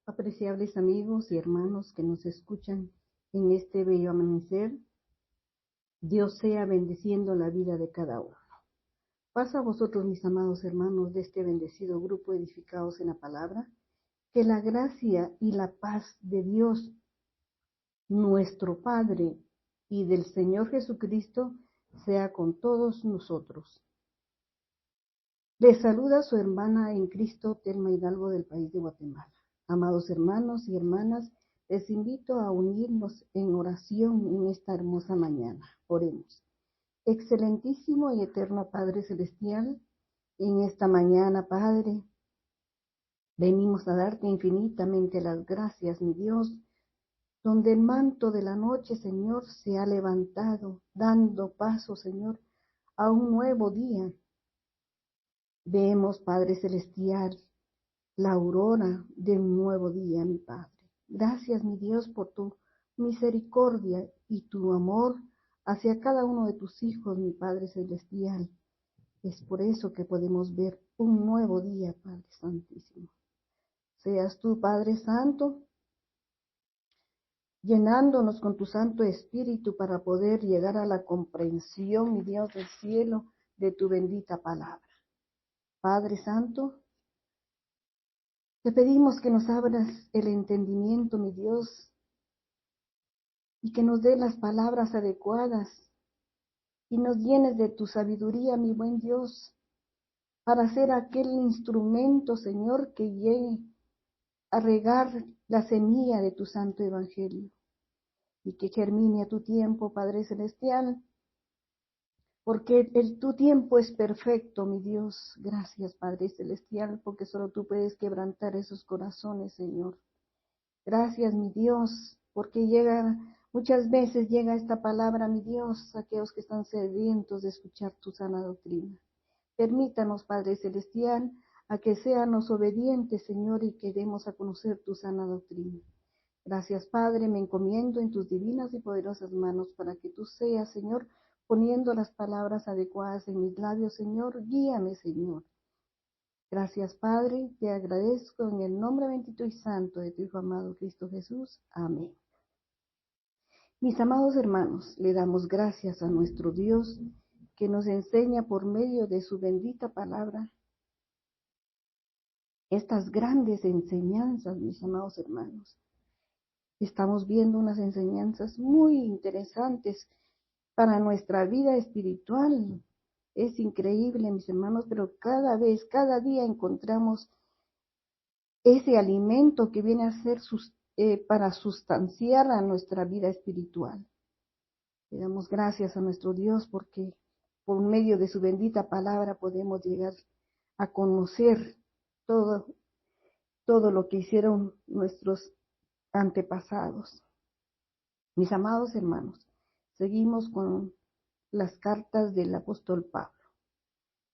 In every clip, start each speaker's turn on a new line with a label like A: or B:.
A: Apreciables amigos y hermanos que nos escuchan en este bello amanecer, Dios sea bendiciendo la vida de cada uno. Pasa a vosotros, mis amados hermanos de este bendecido grupo edificados en la palabra, que la gracia y la paz de Dios, nuestro Padre, y del Señor Jesucristo sea con todos nosotros. Les saluda su hermana en Cristo, Telma Hidalgo, del país de Guatemala. Amados hermanos y hermanas, les invito a unirnos en oración en esta hermosa mañana. Oremos. Excelentísimo y eterno Padre Celestial, en esta mañana, Padre, venimos a darte infinitamente las gracias, mi Dios, donde el manto de la noche, Señor, se ha levantado, dando paso, Señor, a un nuevo día. Vemos, Padre Celestial, la aurora de un nuevo día, mi Padre. Gracias, mi Dios, por tu misericordia y tu amor hacia cada uno de tus hijos, mi Padre Celestial. Es por eso que podemos ver un nuevo día, Padre Santísimo. Seas tú, Padre Santo, llenándonos con tu Santo Espíritu para poder llegar a la comprensión, mi Dios del cielo, de tu bendita palabra. Padre Santo, te pedimos que nos abras el entendimiento, mi Dios, y que nos dé las palabras adecuadas y nos llenes de tu sabiduría, mi buen Dios, para ser aquel instrumento, Señor, que llegue a regar la semilla de tu santo evangelio y que germine a tu tiempo, Padre Celestial, porque tu tiempo es perfecto, mi Dios. Gracias, Padre Celestial, porque solo tú puedes quebrantar esos corazones, Señor. Gracias, mi Dios, porque muchas veces llega esta palabra, mi Dios, a aquellos que están sedientos de escuchar tu sana doctrina. Permítanos, Padre Celestial, a que seamos obedientes, Señor, y que demos a conocer tu sana doctrina. Gracias, Padre, me encomiendo en tus divinas y poderosas manos para que tú seas, Señor, poniendo las palabras adecuadas en mis labios, Señor. Guíame, Señor. Gracias, Padre, te agradezco en el nombre bendito y santo de tu Hijo amado Cristo Jesús. Amén. Mis amados hermanos, le damos gracias a nuestro Dios que nos enseña por medio de su bendita palabra estas grandes enseñanzas, mis amados hermanos. Estamos viendo unas enseñanzas muy interesantes para nuestra vida espiritual. Es increíble, mis hermanos, pero cada día encontramos ese alimento que viene a ser para sustanciar a nuestra vida espiritual. Le damos gracias a nuestro Dios porque por medio de su bendita palabra podemos llegar a conocer todo lo que hicieron nuestros antepasados. Mis amados hermanos, seguimos con las cartas del apóstol Pablo.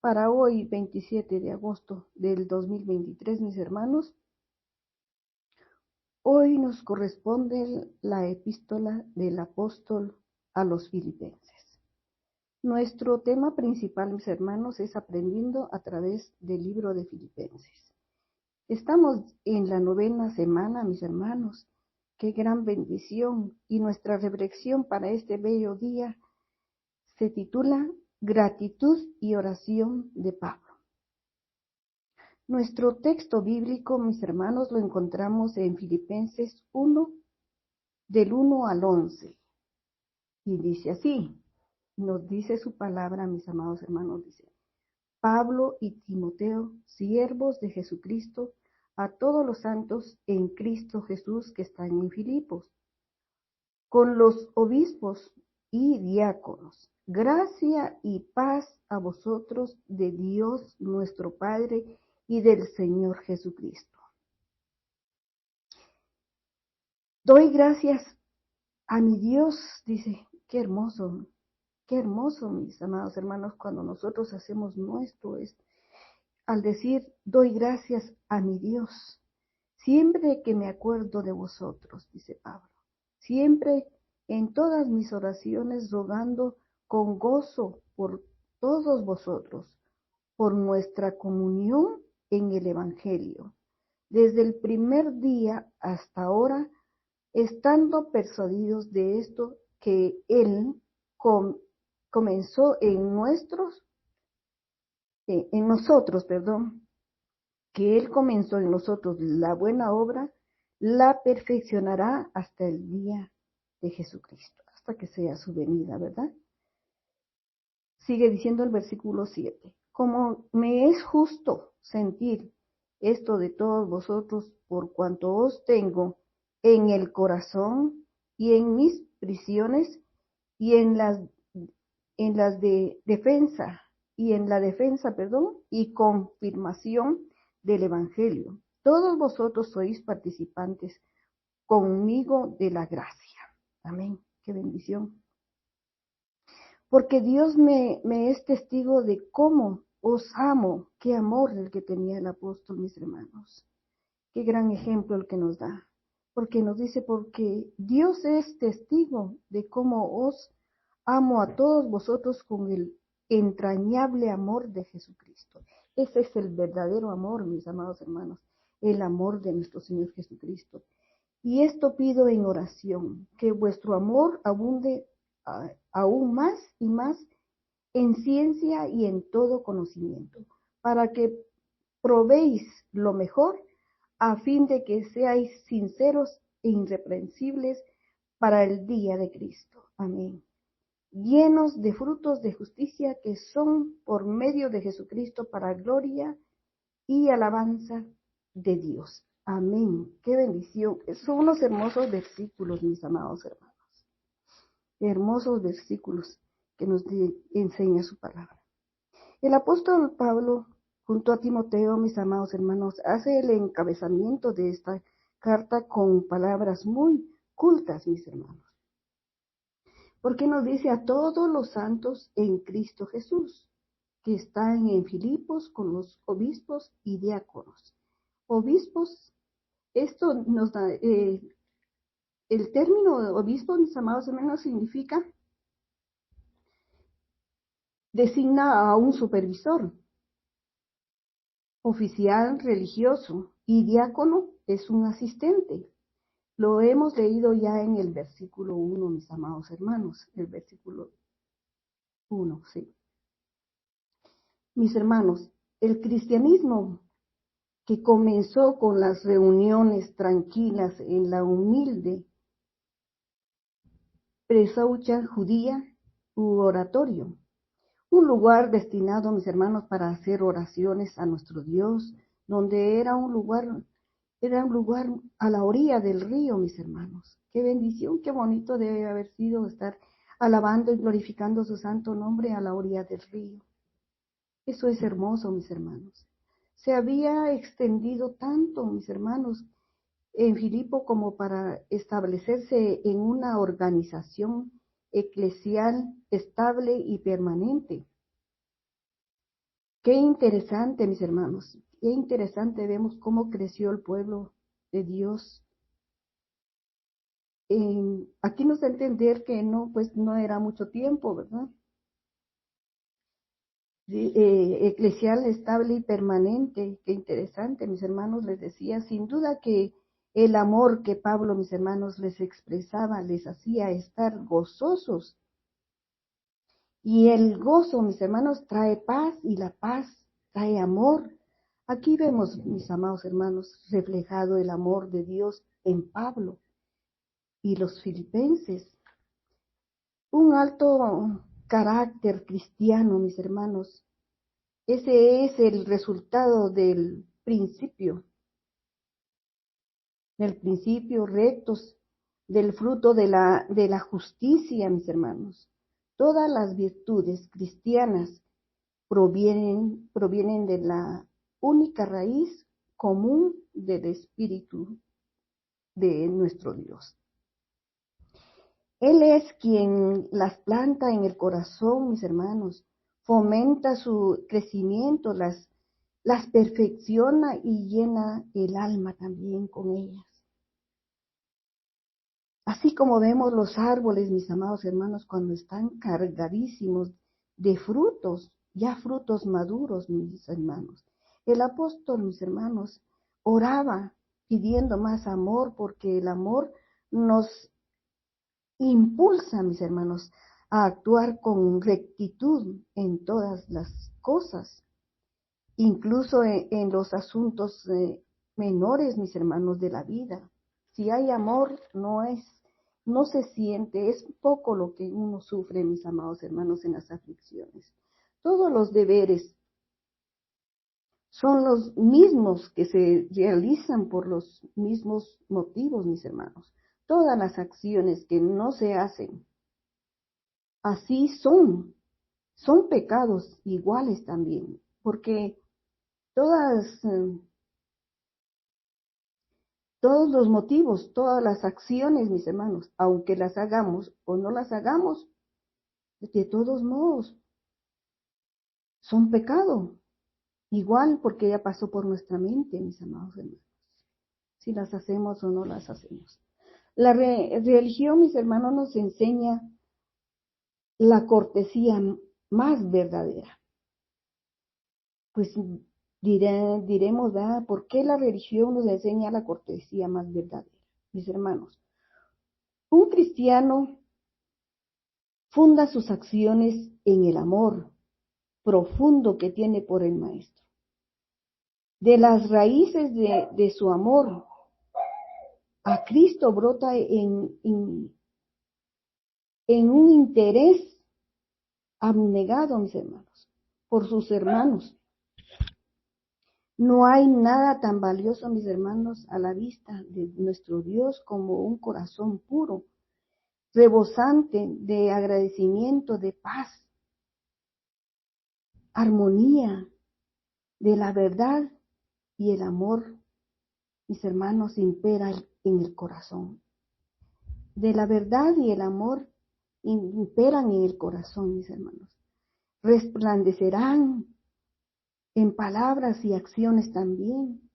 A: Para hoy, 27 de agosto del 2023, mis hermanos, hoy nos corresponde la epístola del apóstol a los filipenses. Nuestro tema principal, mis hermanos, es aprendiendo a través del libro de Filipenses. Estamos en la 9ª semana, mis hermanos. Qué gran bendición. Y nuestra reflexión para este bello día se titula Gratitud y oración de Pablo. Nuestro texto bíblico, mis hermanos, lo encontramos en Filipenses 1, del 1 al 11. Y dice así, nos dice su palabra, mis amados hermanos, dice, Pablo y Timoteo, siervos de Jesucristo, a todos los santos en Cristo Jesús que están en Filipos, con los obispos y diáconos. Gracia y paz a vosotros de Dios nuestro Padre y del Señor Jesucristo. Doy gracias a mi Dios, dice, qué hermoso, mis amados hermanos, cuando nosotros hacemos nuestro al decir, doy gracias a mi Dios, siempre que me acuerdo de vosotros, dice Pablo, siempre en todas mis oraciones rogando con gozo por todos vosotros, por nuestra comunión en el Evangelio, desde el primer día hasta ahora, estando persuadidos de esto, que Él comenzó en nosotros, que Él comenzó en nosotros la buena obra, la perfeccionará hasta el día de Jesucristo, hasta que sea su venida, ¿verdad? Sigue diciendo el versículo 7, como me es justo sentir esto de todos vosotros, por cuanto os tengo en el corazón y en mis prisiones y en las de defensa y en la defensa, y confirmación del evangelio. Todos vosotros sois participantes conmigo de la gracia. Amén. Qué bendición. Porque Dios me es testigo de cómo os amo, qué amor el que tenía el apóstol, mis hermanos. Qué gran ejemplo el que nos da. Porque nos dice, porque Dios es testigo de cómo os amo a todos vosotros con el entrañable amor de Jesucristo. Ese es el verdadero amor, mis amados hermanos, el amor de nuestro Señor Jesucristo. Y esto pido en oración, que vuestro amor abunde aún más y más en ciencia y en todo conocimiento, para que probéis lo mejor, a fin de que seáis sinceros e irreprensibles para el día de Cristo. Amén. Llenos de frutos de justicia que son por medio de Jesucristo para gloria y alabanza de Dios. Amén. Qué bendición. Son unos hermosos versículos, mis amados hermanos. Hermosos versículos que nos enseña su palabra. El apóstol Pablo, junto a Timoteo, mis amados hermanos, hace el encabezamiento de esta carta con palabras muy cultas, mis hermanos. Porque nos dice a todos los santos en Cristo Jesús, que están en Filipos con los obispos y diáconos. Obispos, esto nos da, el término obispo, mis amados hermanos, significa, designa a un supervisor, oficial religioso, y diácono es un asistente. Lo hemos leído ya en el versículo 1, mis amados hermanos, el versículo 1, sí. Mis hermanos, el cristianismo que comenzó con las reuniones tranquilas en la humilde presaucha judía u oratorio, un lugar destinado, mis hermanos, para hacer oraciones a nuestro Dios, donde era un lugar a la orilla del río, mis hermanos. Qué bendición, qué bonito debe haber sido estar alabando y glorificando su santo nombre a la orilla del río. Eso es hermoso, mis hermanos. Se había extendido tanto, mis hermanos, en Filipo como para establecerse en una organización eclesial estable y permanente. Qué interesante, mis hermanos, qué interesante vemos cómo creció el pueblo de Dios. Aquí nos da a entender que no era mucho tiempo, ¿verdad? Eclesial estable y permanente, qué interesante, mis hermanos, les decía, sin duda que el amor que Pablo, mis hermanos, les expresaba, les hacía estar gozosos. Y el gozo, mis hermanos, trae paz y la paz trae amor. Aquí vemos, mis amados hermanos, reflejado el amor de Dios en Pablo y los filipenses. Un alto carácter cristiano, mis hermanos. Ese es el resultado del principio rectos, del fruto de la justicia, mis hermanos. Todas las virtudes cristianas provienen de la única raíz común del Espíritu de nuestro Dios. Él es quien las planta en el corazón, mis hermanos, fomenta su crecimiento, las perfecciona y llena el alma también con ellas. Así como vemos los árboles, mis amados hermanos, cuando están cargadísimos de frutos, ya frutos maduros, mis hermanos. El apóstol, mis hermanos, oraba pidiendo más amor, porque el amor nos impulsa, mis hermanos, a actuar con rectitud en todas las cosas, incluso en los asuntos menores, mis hermanos, de la vida. Si hay amor, no se siente, es poco lo que uno sufre, mis amados hermanos, en las aflicciones. Todos los deberes son los mismos que se realizan por los mismos motivos, mis hermanos. Todas las acciones que no se hacen así son pecados iguales también, porque todos los motivos, todas las acciones, mis hermanos, aunque las hagamos o no las hagamos, de todos modos, son pecado. Igual porque ya pasó por nuestra mente, mis amados hermanos, si las hacemos o no las hacemos. La religión, mis hermanos, nos enseña la cortesía más verdadera. Pues diremos, ¿verdad? ¿Por qué la religión nos enseña la cortesía más verdadera? Mis hermanos, un cristiano funda sus acciones en el amor profundo que tiene por el Maestro. De las raíces de su amor a Cristo brota en un interés abnegado, mis hermanos, por sus hermanos. No hay nada tan valioso, mis hermanos, a la vista de nuestro Dios como un corazón puro, rebosante de agradecimiento, de paz, armonía, de la verdad y el amor, mis hermanos, impera en el corazón. De la verdad y el amor imperan en el corazón, mis hermanos. Resplandecerán en palabras y acciones también.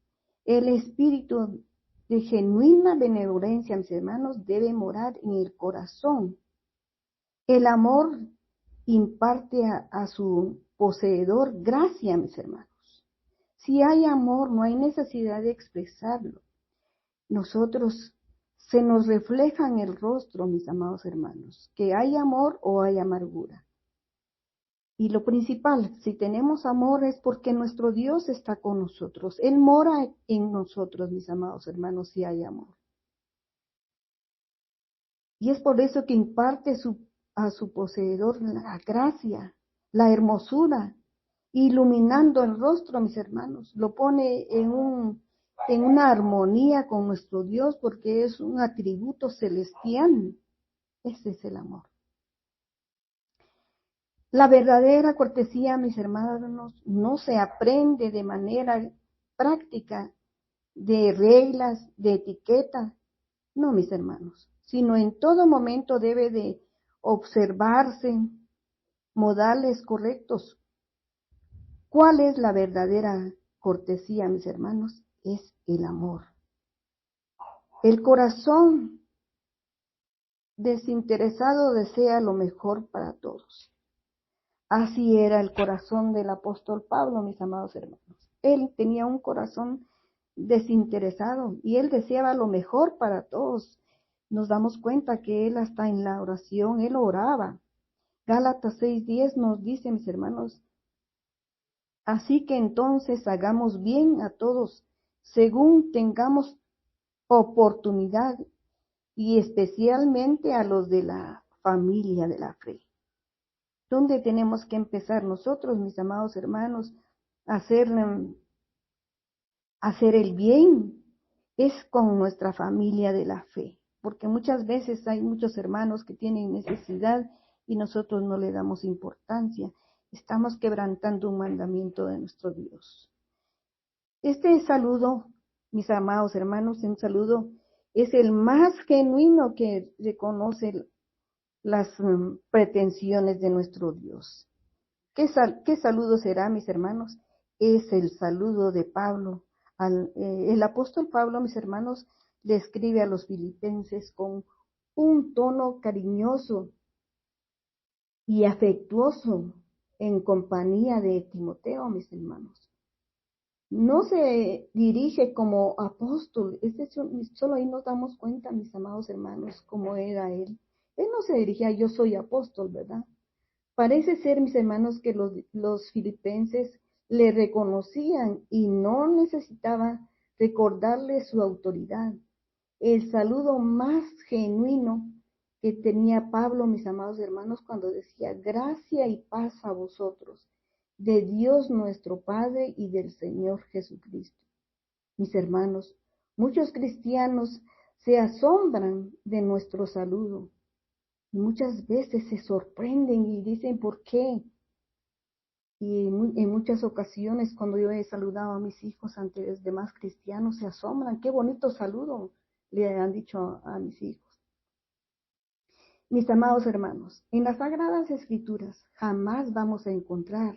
A: El espíritu de genuina benevolencia, mis hermanos, debe morar en el corazón. El amor imparte a su poseedor gracia, mis hermanos. Si hay amor, no hay necesidad de expresarlo. Se nos refleja en el rostro, mis amados hermanos, que hay amor o hay amargura. Y lo principal, si tenemos amor es porque nuestro Dios está con nosotros. Él mora en nosotros, mis amados hermanos, si hay amor. Y es por eso que imparte a su poseedor la gracia, la hermosura, iluminando el rostro, mis hermanos. Lo pone en una armonía con nuestro Dios porque es un atributo celestial. Ese es el amor. La verdadera cortesía, mis hermanos, no se aprende de manera práctica, de reglas, de etiqueta, no, mis hermanos, sino en todo momento debe de observarse modales correctos. ¿Cuál es la verdadera cortesía, mis hermanos? Es el amor. El corazón desinteresado desea lo mejor para todos. Así era el corazón del apóstol Pablo, mis amados hermanos. Él tenía un corazón desinteresado y él deseaba lo mejor para todos. Nos damos cuenta que él hasta en la oración, él oraba. Gálatas 6:10 nos dice, mis hermanos, así que entonces hagamos bien a todos, según tengamos oportunidad, y especialmente a los de la familia de la fe. ¿Dónde tenemos que empezar nosotros, mis amados hermanos, a hacer el bien? Es con nuestra familia de la fe, porque muchas veces hay muchos hermanos que tienen necesidad y nosotros no le damos importancia. Estamos quebrantando un mandamiento de nuestro Dios. Este saludo, mis amados hermanos, un saludo es el más genuino que reconoce las pretensiones de nuestro Dios. ¿Qué saludo será, mis hermanos? Es el saludo de Pablo. El apóstol Pablo, mis hermanos, le escribe a los filipenses con un tono cariñoso y afectuoso en compañía de Timoteo, mis hermanos. No se dirige como apóstol. Solo ahí nos damos cuenta, mis amados hermanos, cómo era él. Él no se dirigía, yo soy apóstol, ¿verdad? Parece ser, mis hermanos, que los filipenses le reconocían y no necesitaba recordarle su autoridad. El saludo más genuino que tenía Pablo, mis amados hermanos, cuando decía, gracia y paz a vosotros, de Dios nuestro Padre y del Señor Jesucristo. Mis hermanos, muchos cristianos se asombran de nuestro saludo y muchas veces se sorprenden y dicen, ¿por qué? Y en muchas ocasiones cuando yo he saludado a mis hijos ante los demás cristianos, se asombran, qué bonito saludo le han dicho a mis hijos. Mis amados hermanos, en las Sagradas Escrituras jamás vamos a encontrar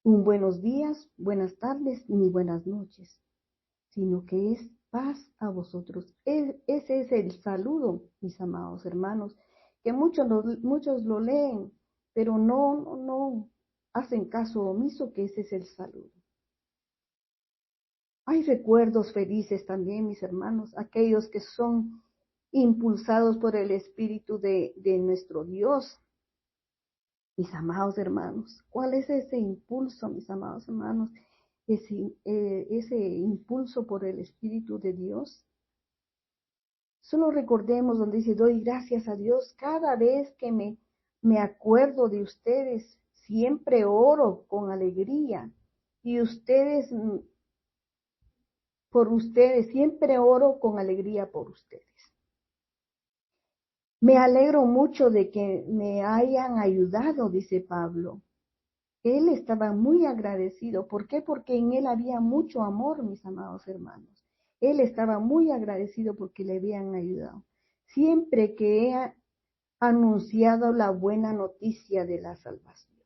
A: un buenos días, buenas tardes ni buenas noches, sino que es paz a vosotros. Ese es el saludo, mis amados hermanos, que muchos lo leen, pero no hacen caso omiso que ese es el saludo. Hay recuerdos felices también, mis hermanos, aquellos que son impulsados por el Espíritu de nuestro Dios. Mis amados hermanos, ¿cuál es ese impulso, mis amados hermanos? Ese impulso por el Espíritu de Dios. Solo recordemos donde dice, doy gracias a Dios cada vez que me acuerdo de ustedes, siempre oro con alegría y por ustedes, siempre oro con alegría por ustedes. Me alegro mucho de que me hayan ayudado, dice Pablo. Él estaba muy agradecido. ¿Por qué? Porque en él había mucho amor, mis amados hermanos. Él estaba muy agradecido porque le habían ayudado. Siempre que he anunciado la buena noticia de la salvación.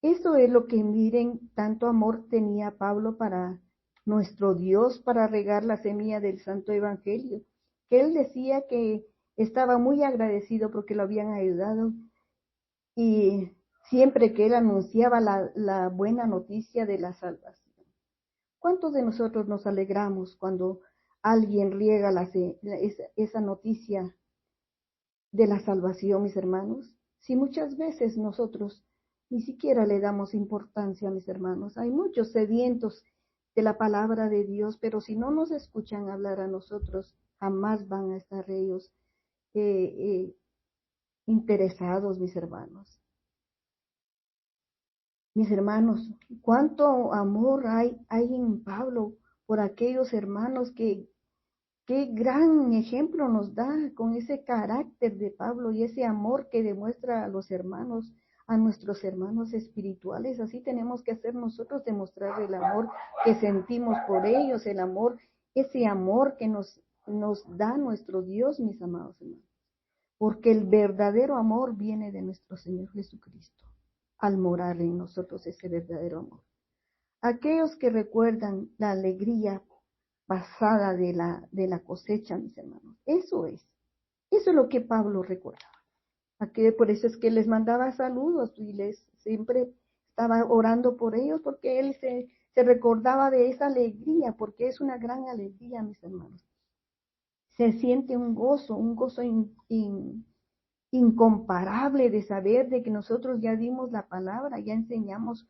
A: Eso es lo que miren, tanto amor tenía Pablo para nuestro Dios, para regar la semilla del Santo Evangelio, que él decía que estaba muy agradecido porque lo habían ayudado y siempre que él anunciaba la buena noticia de la salvación. ¿Cuántos de nosotros nos alegramos cuando alguien riega esa noticia de la salvación, mis hermanos? Si muchas veces nosotros ni siquiera le damos importancia, mis hermanos. Hay muchos sedientos de la palabra de Dios, pero si no nos escuchan hablar a nosotros, jamás van a estar ellos eh, eh, interesados, mis hermanos. Mis hermanos, cuánto amor hay en Pablo por aquellos hermanos qué gran ejemplo nos da con ese carácter de Pablo y ese amor que demuestra a los hermanos, a nuestros hermanos espirituales. Así tenemos que hacer nosotros, demostrar el amor que sentimos por ellos, el amor, ese amor que nos da nuestro Dios, mis amados hermanos. Porque el verdadero amor viene de nuestro Señor Jesucristo, al morar en nosotros ese verdadero amor. Aquellos que recuerdan la alegría pasada de la cosecha, mis hermanos, eso es lo que Pablo recordaba. Por eso es que les mandaba saludos y les siempre estaba orando por ellos, porque él se recordaba de esa alegría, porque es una gran alegría, mis hermanos. Se siente un gozo incomparable de saber de que nosotros ya dimos la palabra, ya enseñamos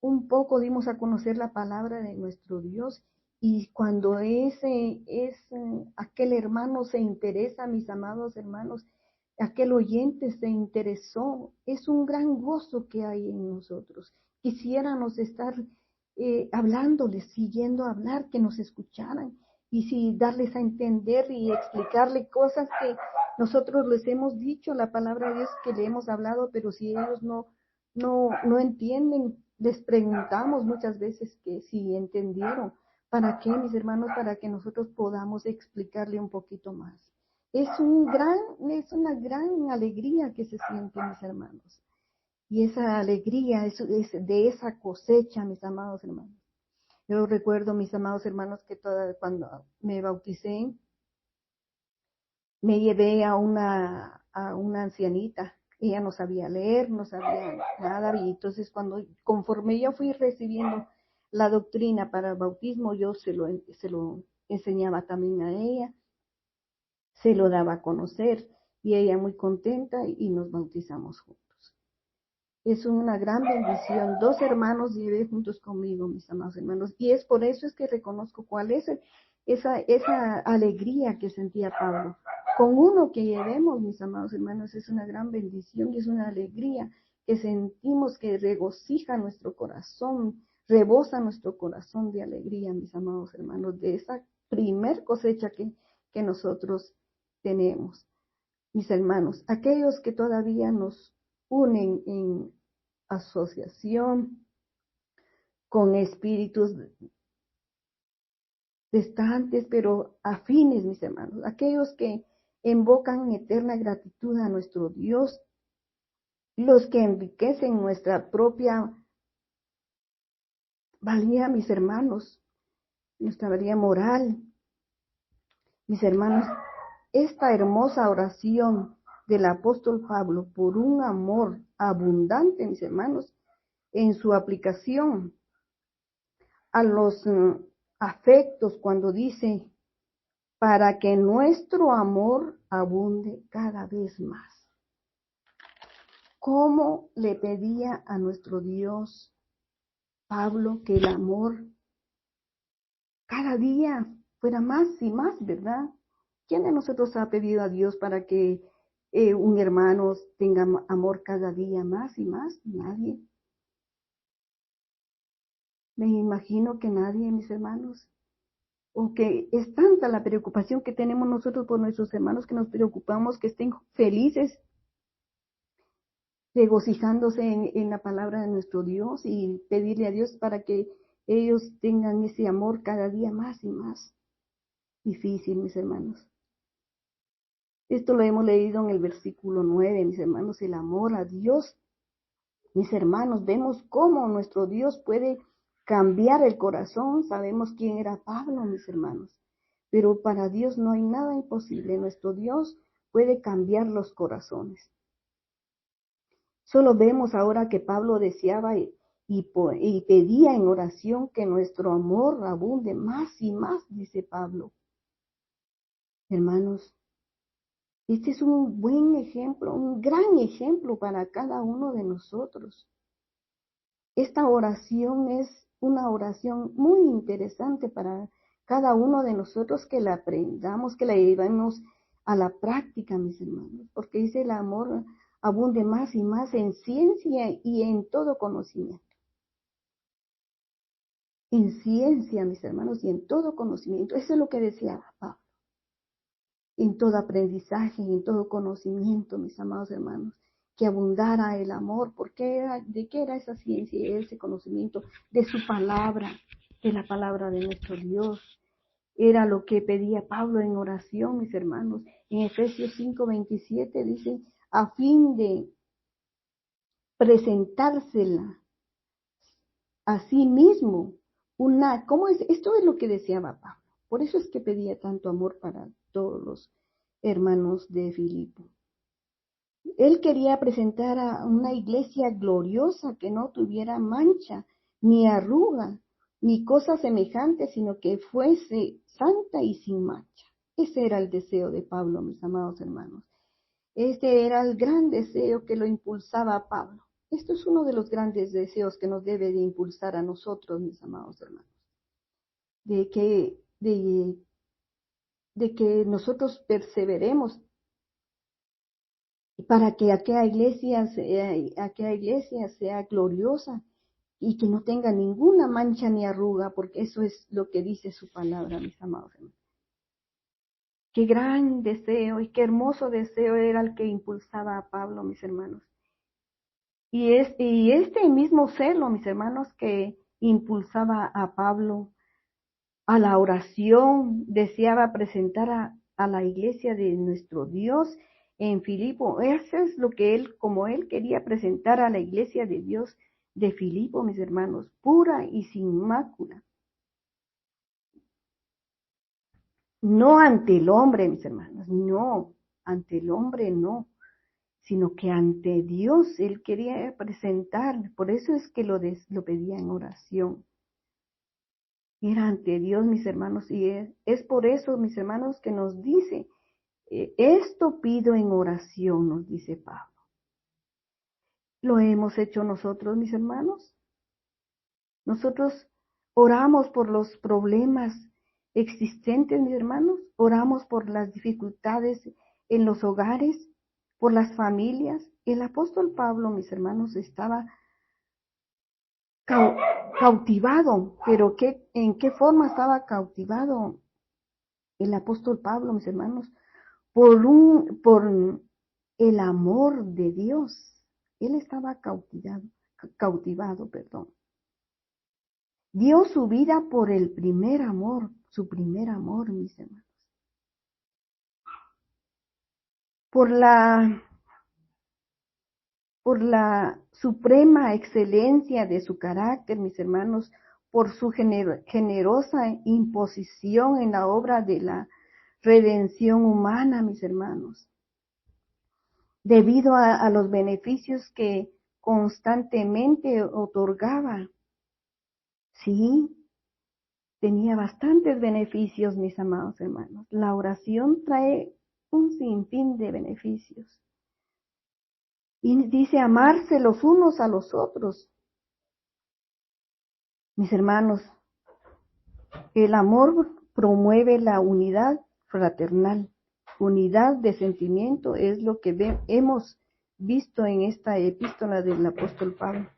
A: un poco, dimos a conocer la palabra de nuestro Dios. Y cuando aquel hermano se interesa, mis amados hermanos, aquel oyente se interesó, es un gran gozo que hay en nosotros. Quisiéramos estar hablándoles, siguiendo a hablar, que nos escucharan y si darles a entender y explicarle cosas que nosotros les hemos dicho, la palabra de Dios que le hemos hablado, pero si ellos no entienden, les preguntamos muchas veces que si entendieron. ¿Para qué, mis hermanos? Para que nosotros podamos explicarle un poquito más. Es una gran alegría que se siente, mis hermanos. Y esa alegría es de esa cosecha, mis amados hermanos. Yo recuerdo, mis amados hermanos, que cuando me bauticé, me llevé a una ancianita. Ella no sabía leer, no sabía nada. Y entonces conforme yo fui recibiendo la doctrina para el bautismo yo se lo enseñaba también a ella, se lo daba a conocer y ella muy contenta y nos bautizamos juntos. Es una gran bendición. 2 hermanos llevé juntos conmigo, mis amados hermanos, y es por eso es que reconozco cuál es esa alegría que sentía Pablo. Con uno que llevemos, mis amados hermanos, es una gran bendición y es una alegría que sentimos que regocija nuestro corazón, rebosa nuestro corazón de alegría, mis amados hermanos, de esa primer cosecha que nosotros tenemos. Mis hermanos, aquellos que todavía nos unen en asociación con espíritus distantes, pero afines, mis hermanos, aquellos que invocan eterna gratitud a nuestro Dios, los que enriquecen nuestra propia valía, mis hermanos, nuestra valía moral. Mis hermanos, esta hermosa oración del apóstol Pablo por un amor abundante, mis hermanos, en su aplicación a los afectos cuando dice, para que nuestro amor abunde cada vez más. ¿Cómo le pedía a nuestro Dios Pablo que el amor cada día fuera más y más, verdad? ¿Quién de nosotros ha pedido a Dios para que un hermano tenga amor cada día más y más? Nadie. Me imagino que nadie, mis hermanos. O que es tanta la preocupación que tenemos nosotros por nuestros hermanos que nos preocupamos que estén felices, regocijándose en la palabra de nuestro Dios y pedirle a Dios para que ellos tengan ese amor cada día más y más. Difícil, mis hermanos. Esto lo hemos leído en el versículo 9, mis hermanos, el amor a Dios. Mis hermanos, vemos cómo nuestro Dios puede cambiar el corazón. Sabemos quién era Pablo, mis hermanos. Pero para Dios no hay nada imposible. Nuestro Dios puede cambiar los corazones. Solo vemos ahora que Pablo deseaba y pedía en oración que nuestro amor abunde más y más, dice Pablo. Hermanos, este es un buen ejemplo, un gran ejemplo para cada uno de nosotros. Esta oración es una oración muy interesante para cada uno de nosotros que la aprendamos, que la llevemos a la práctica, mis hermanos, porque dice el amor abunde más y más en ciencia y en todo conocimiento. En ciencia, mis hermanos, y en todo conocimiento. Eso es lo que deseaba Pablo. En todo aprendizaje, en todo conocimiento, mis amados hermanos, que abundara el amor. ¿De qué era esa ciencia y ese conocimiento? De su palabra, de la palabra de nuestro Dios. Era lo que pedía Pablo en oración, mis hermanos. En Efesios 5:27 dice, a fin de presentársela a sí mismo. ¿Cómo es? Esto es lo que deseaba Pablo. Por eso es que pedía tanto amor para todos los hermanos de Filipo. Él quería presentar a una iglesia gloriosa que no tuviera mancha, ni arruga, ni cosa semejante, sino que fuese santa y sin mancha. Ese era el deseo de Pablo, mis amados hermanos. Este era el gran deseo que lo impulsaba a Pablo. Esto es uno de los grandes deseos que nos debe de impulsar a nosotros, mis amados hermanos. De que nosotros perseveremos para que aquella iglesia sea gloriosa y que no tenga ninguna mancha ni arruga, porque eso es lo que dice su palabra, mis amados hermanos. Qué gran deseo y qué hermoso deseo era el que impulsaba a Pablo, mis hermanos. Y este mismo celo, mis hermanos, que impulsaba a Pablo a la oración, deseaba presentar a la iglesia de nuestro Dios en Filipo. Eso es lo que como él quería presentar a la iglesia de Dios de Filipo, mis hermanos, pura y sin mácula. No ante el hombre, mis hermanos, no, ante el hombre no, sino que ante Dios él quería presentar. Por eso es que lo pedía en oración. Era ante Dios, mis hermanos, y es por eso, mis hermanos, que nos dice, esto pido en oración, nos dice Pablo. ¿Lo hemos hecho nosotros, mis hermanos? Nosotros oramos por los problemas existentes, mis hermanos. Oramos por las dificultades en los hogares, por las familias. El apóstol Pablo, mis hermanos, estaba cautivado, pero ¿en qué forma estaba cautivado el apóstol Pablo, mis hermanos? Por el amor de Dios. Él estaba cautivado, perdón. Dio su vida por el primer amor, su primer amor, mis hermanos. Por la suprema excelencia de su carácter, mis hermanos, por su generosa imposición en la obra de la redención humana, mis hermanos. Debido a los beneficios que constantemente otorgaba. Sí, tenía bastantes beneficios, mis amados hermanos. La oración trae un sinfín de beneficios. Y dice amarse los unos a los otros. Mis hermanos, el amor promueve la unidad fraternal. Unidad de sentimiento es lo que hemos visto en esta epístola del apóstol Pablo.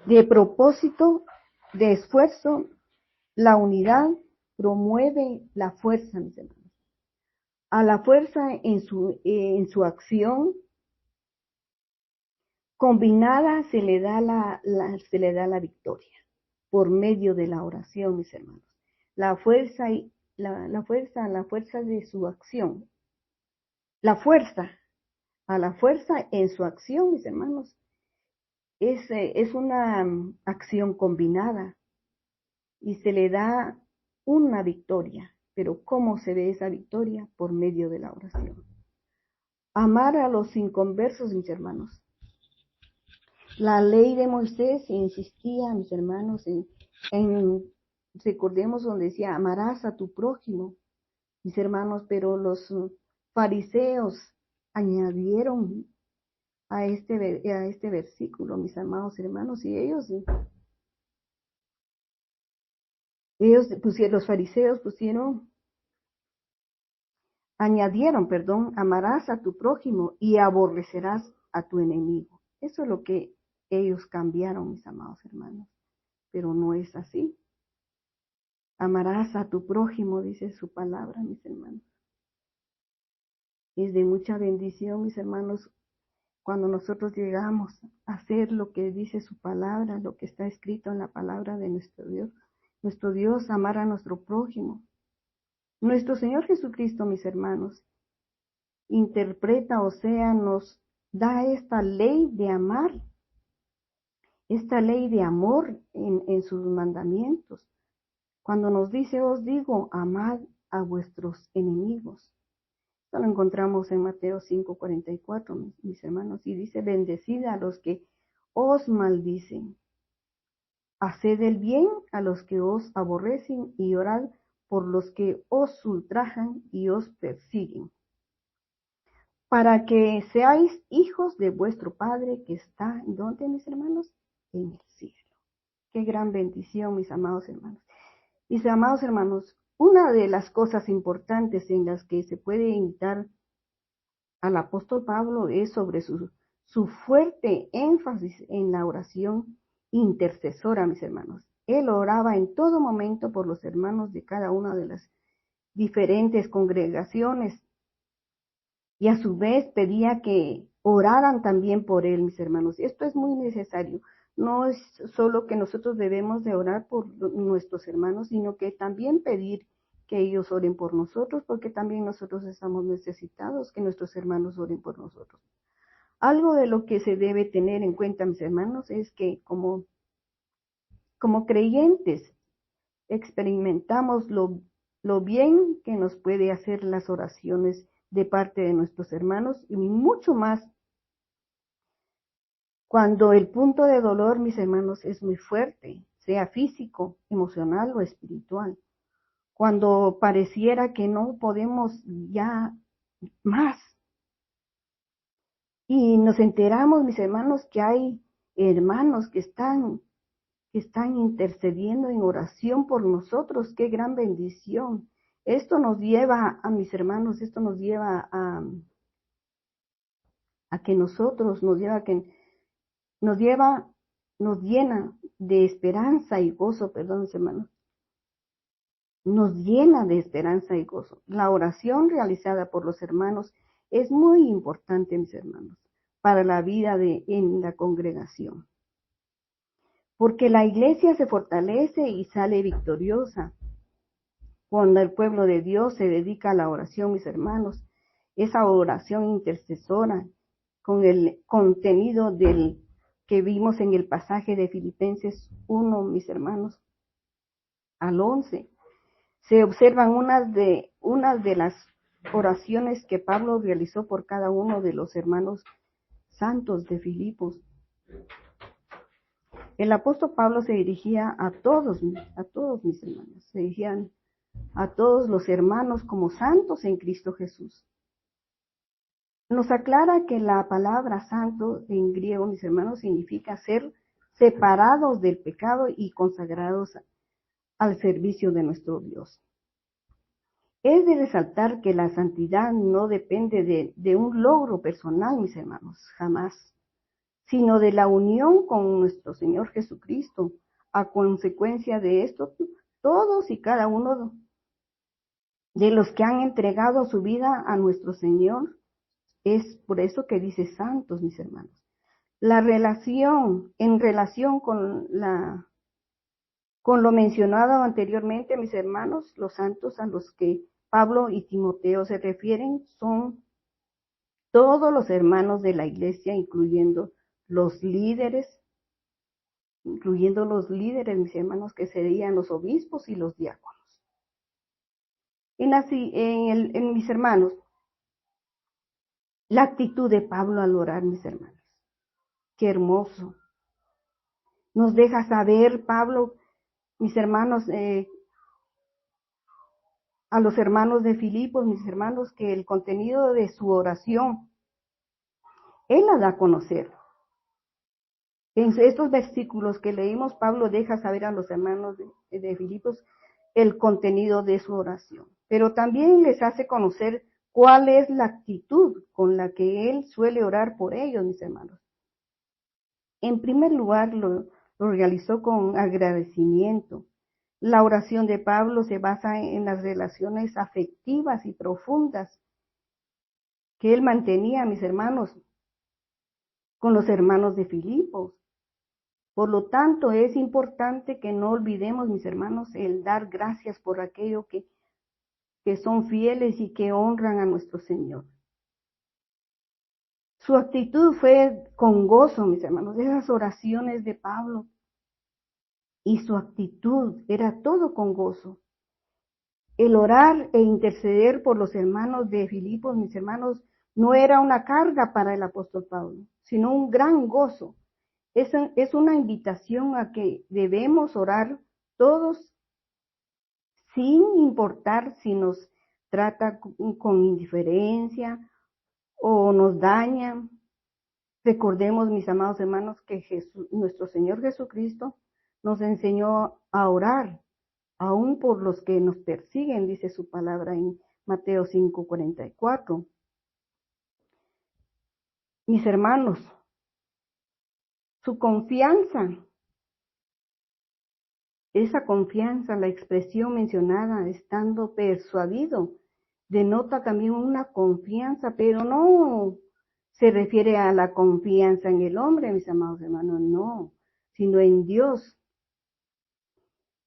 A: De propósito, de esfuerzo, la unidad promueve la fuerza, mis hermanos. A la fuerza en su acción combinada se le da la victoria por medio de la oración, mis hermanos. La fuerza de su acción. A la fuerza en su acción, mis hermanos, es una acción combinada y se le da una victoria. Pero ¿cómo se ve esa victoria? Por medio de la oración. Amar a los inconversos, mis hermanos. La ley de Moisés insistía, mis hermanos, recordemos donde decía, amarás a tu prójimo, mis hermanos, pero los fariseos añadieron a este versículo, mis amados hermanos, y los fariseos añadieron, amarás a tu prójimo y aborrecerás a tu enemigo. Eso es lo que ellos cambiaron, mis amados hermanos, pero no es así. Amarás a tu prójimo, dice su palabra, mis hermanos. Es de mucha bendición, mis hermanos, cuando nosotros llegamos a hacer lo que dice su palabra, lo que está escrito en la palabra de nuestro Dios. Nuestro Dios, amar a nuestro prójimo. Nuestro Señor Jesucristo, mis hermanos, interpreta, o sea, nos da esta ley de amar, esta ley de amor en sus mandamientos. Cuando nos dice, os digo, amad a vuestros enemigos. Esto lo encontramos en Mateo 5:44, mis hermanos, y dice, bendecid a los que os maldicen. Haced el bien a los que os aborrecen y orad por los que os ultrajan y os persiguen, para que seáis hijos de vuestro Padre que está, ¿dónde, mis hermanos? En el cielo. Qué gran bendición, mis amados hermanos. Mis amados hermanos, una de las cosas importantes en las que se puede imitar al apóstol Pablo es sobre su fuerte énfasis en la oración intercesora, mis hermanos. Él oraba en todo momento por los hermanos de cada una de las diferentes congregaciones y a su vez pedía que oraran también por él, mis hermanos. Esto es muy necesario. No es solo que nosotros debemos de orar por nuestros hermanos, sino que también pedir que ellos oren por nosotros, porque también nosotros estamos necesitados que nuestros hermanos oren por nosotros. Algo de lo que se debe tener en cuenta, mis hermanos, es que como creyentes experimentamos lo bien que nos puede hacer las oraciones de parte de nuestros hermanos y mucho más cuando el punto de dolor, mis hermanos, es muy fuerte. sea físico, emocional o espiritual. Cuando pareciera que no podemos ya más. Y nos enteramos, mis hermanos, que hay hermanos que están intercediendo en oración por nosotros. Qué gran bendición. Esto nos lleva a mis hermanos, esto nos lleva a que nosotros, nos llena de esperanza y gozo, perdón, mis hermanos. Nos llena de esperanza y gozo. La oración realizada por los hermanos es muy importante, mis hermanos, para la vida en la congregación. Porque la iglesia se fortalece y sale victoriosa cuando el pueblo de Dios se dedica a la oración, mis hermanos. Esa oración intercesora con el contenido del que vimos en el pasaje de Filipenses 1, mis hermanos, al 11. Se observan unas de las oraciones que Pablo realizó por cada uno de los hermanos santos de Filipos. El apóstol Pablo se dirigía a todos mis hermanos, se dirigían a todos los hermanos como santos en Cristo Jesús. Nos aclara que la palabra santo en griego, mis hermanos, significa ser separados del pecado y consagrados al servicio de nuestro Dios. Es de resaltar que la santidad no depende de un logro personal, mis hermanos, jamás, sino de la unión con nuestro Señor Jesucristo. A consecuencia de esto, todos y cada uno de los que han entregado su vida a nuestro Señor, es por eso que dice santos, mis hermanos. En relación con lo mencionado anteriormente, mis hermanos, los santos a los que Pablo y Timoteo se refieren son todos los hermanos de la iglesia, incluyendo los líderes, mis hermanos, que serían los obispos y los diáconos. Mis hermanos, la actitud de Pablo al orar, mis hermanos, qué hermoso. Nos deja saber, Pablo, mis hermanos, a los hermanos de Filipos, mis hermanos, que el contenido de su oración, él la da a conocer. En estos versículos que leímos, Pablo deja saber a los hermanos de Filipos el contenido de su oración, pero también les hace conocer cuál es la actitud con la que él suele orar por ellos, mis hermanos. En primer lugar, lo realizó con agradecimiento. La oración de Pablo se basa en las relaciones afectivas y profundas que él mantenía, mis hermanos, con los hermanos de Filipos. Por lo tanto, es importante que no olvidemos, mis hermanos, el dar gracias por aquello que son fieles y que honran a nuestro Señor. Su actitud fue con gozo, mis hermanos, de esas oraciones de Pablo. Y su actitud era todo con gozo. El orar e interceder por los hermanos de Filipos, mis hermanos, no era una carga para el apóstol Pablo, sino un gran gozo. Es una invitación a que debemos orar todos sin importar si nos trata con indiferencia o nos daña. Recordemos, mis amados hermanos, que nuestro Señor Jesucristo nos enseñó a orar, aún por los que nos persiguen, dice su palabra en Mateo 5:44. Mis hermanos, su confianza, esa confianza, la expresión mencionada, estando persuadido, denota también una confianza, pero no se refiere a la confianza en el hombre, mis amados hermanos, no, sino en Dios.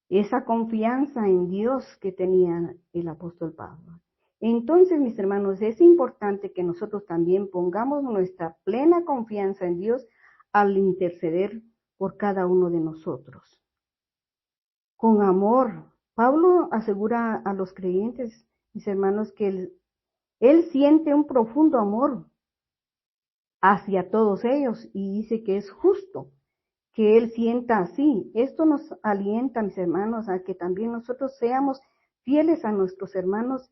A: Esa confianza en Dios que tenía el apóstol Pablo. Entonces, mis hermanos, es importante que nosotros también pongamos nuestra plena confianza en Dios al interceder por cada uno de nosotros. Con amor, Pablo asegura a los creyentes, mis hermanos, que él siente un profundo amor hacia todos ellos y dice que es justo que Él sienta así. Esto nos alienta, mis hermanos, a que también nosotros seamos fieles a nuestros hermanos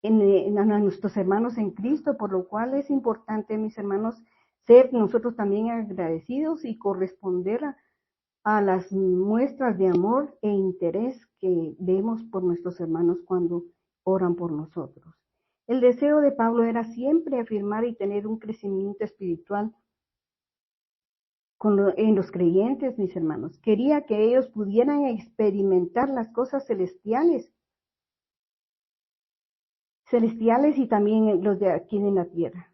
A: a nuestros hermanos en Cristo, por lo cual es importante, mis hermanos, ser nosotros también agradecidos y corresponder a las muestras de amor e interés que vemos por nuestros hermanos cuando oran por nosotros. El deseo de Pablo era siempre afirmar y tener un crecimiento espiritual en los creyentes, mis hermanos. Quería que ellos pudieran experimentar las cosas celestiales y también los de aquí en la tierra.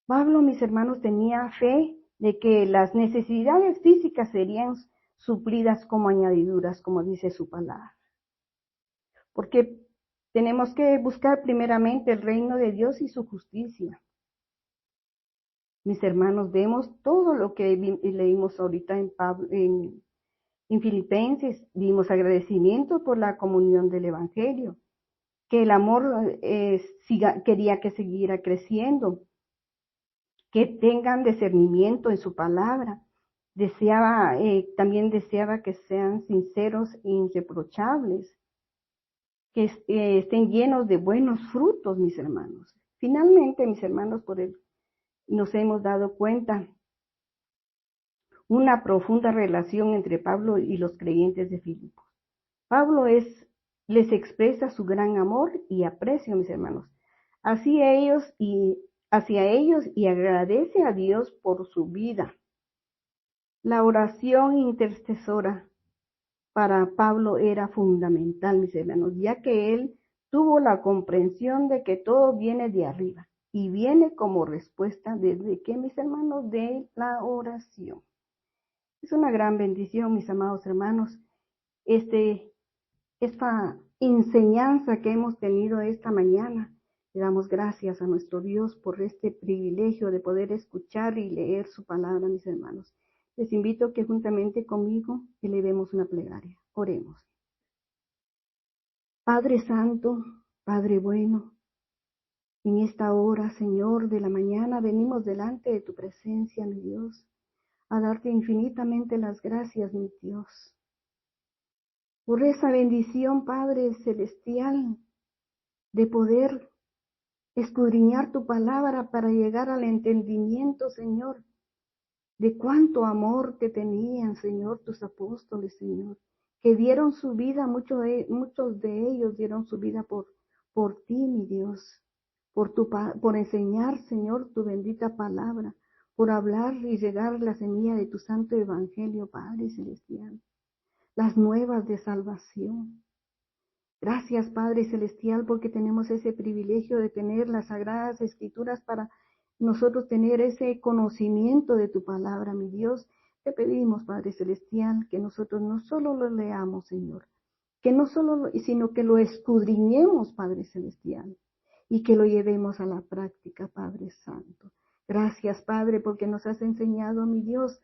A: Pablo, mis hermanos, tenía fe de que las necesidades físicas serían suplidas como añadiduras, como dice su palabra. Porque tenemos que buscar primeramente el reino de Dios y su justicia. Mis hermanos, vemos todo lo que leímos ahorita en Filipenses. Vimos agradecimiento por la comunión del Evangelio, que el amor quería que siguiera creciendo, que tengan discernimiento en su palabra. También deseaba que sean sinceros e irreprochables, que estén llenos de buenos frutos, mis hermanos. Finalmente, mis hermanos, nos hemos dado cuenta una profunda relación entre Pablo y los creyentes de Filipos. Pablo les expresa su gran amor y aprecio, mis hermanos, hacia ellos y agradece a Dios por su vida. La oración intercesora para Pablo era fundamental, mis hermanos, ya que él tuvo la comprensión de que todo viene de arriba y viene como respuesta desde que, mis hermanos, de la oración. Es una gran bendición, mis amados hermanos, esta enseñanza que hemos tenido esta mañana. Le damos gracias a nuestro Dios por este privilegio de poder escuchar y leer su palabra, mis hermanos. Les invito a que juntamente conmigo elevemos una plegaria. Oremos. Padre Santo, Padre bueno, en esta hora, Señor, de la mañana venimos delante de tu presencia, mi Dios, a darte infinitamente las gracias, mi Dios, por esa bendición, Padre celestial, de poder escudriñar tu palabra para llegar al entendimiento, Señor, de cuánto amor te tenían, Señor, tus apóstoles, Señor, que dieron su vida, muchos de ellos dieron su vida por ti, mi Dios, por enseñar, Señor, tu bendita palabra, por hablar y regar la semilla de tu santo evangelio, Padre celestial, las nuevas de salvación. Gracias, Padre celestial, porque tenemos ese privilegio de tener las sagradas escrituras para nosotros tener ese conocimiento de tu palabra, mi Dios. Te pedimos, Padre celestial, que nosotros no solo lo leamos, Señor, sino que lo escudriñemos, Padre celestial, y que lo llevemos a la práctica, Padre santo. Gracias, Padre, porque nos has enseñado, mi Dios,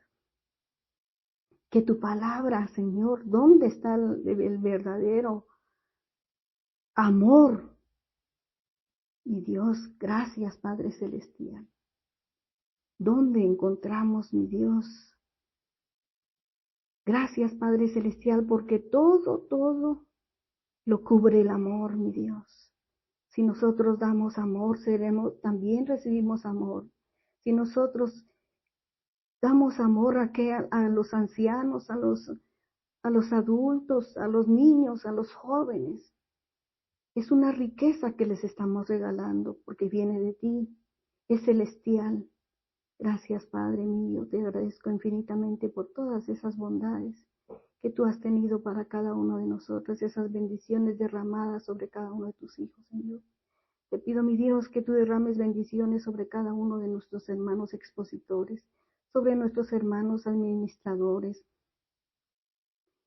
A: que tu palabra, Señor, ¿dónde está el verdadero amor? Y Dios, gracias, Padre celestial. ¿Dónde encontramos, mi Dios? Gracias, Padre celestial, porque todo lo cubre el amor, mi Dios. Si nosotros damos amor, también recibimos amor. Si nosotros damos amor a los ancianos, a los adultos, a los niños, a los jóvenes, es una riqueza que les estamos regalando porque viene de ti, es celestial. Gracias, Padre mío, te agradezco infinitamente por todas esas bondades que tú has tenido para cada uno de nosotros, esas bendiciones derramadas sobre cada uno de tus hijos, Señor. Te pido, mi Dios, que tú derrames bendiciones sobre cada uno de nuestros hermanos expositores, sobre nuestros hermanos administradores,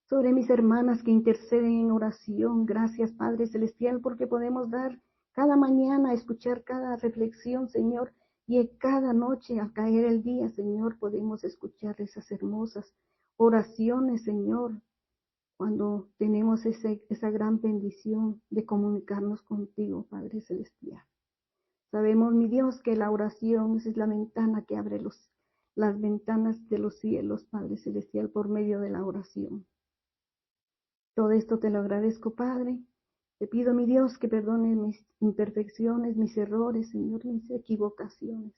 A: sobre mis hermanas que interceden en oración. Gracias, Padre celestial, porque podemos dar cada mañana, escuchar cada reflexión, Señor, y cada noche al caer el día, Señor, podemos escuchar esas hermosas oraciones, Señor, cuando tenemos esa gran bendición de comunicarnos contigo, Padre celestial. Sabemos, mi Dios, que la oración es la ventana que abre las ventanas de los cielos, Padre Celestial, por medio de la oración. Todo esto te lo agradezco, Padre. Te pido, mi Dios, que perdone mis imperfecciones, mis errores, Señor, mis equivocaciones.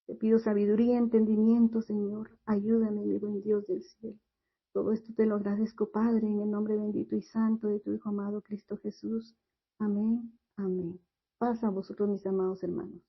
A: Te pido sabiduría, entendimiento, Señor. Ayúdame, mi buen Dios del cielo. Todo esto te lo agradezco, Padre, en el nombre bendito y santo de tu Hijo amado Cristo Jesús. Amén, amén. Paz a vosotros, mis amados hermanos.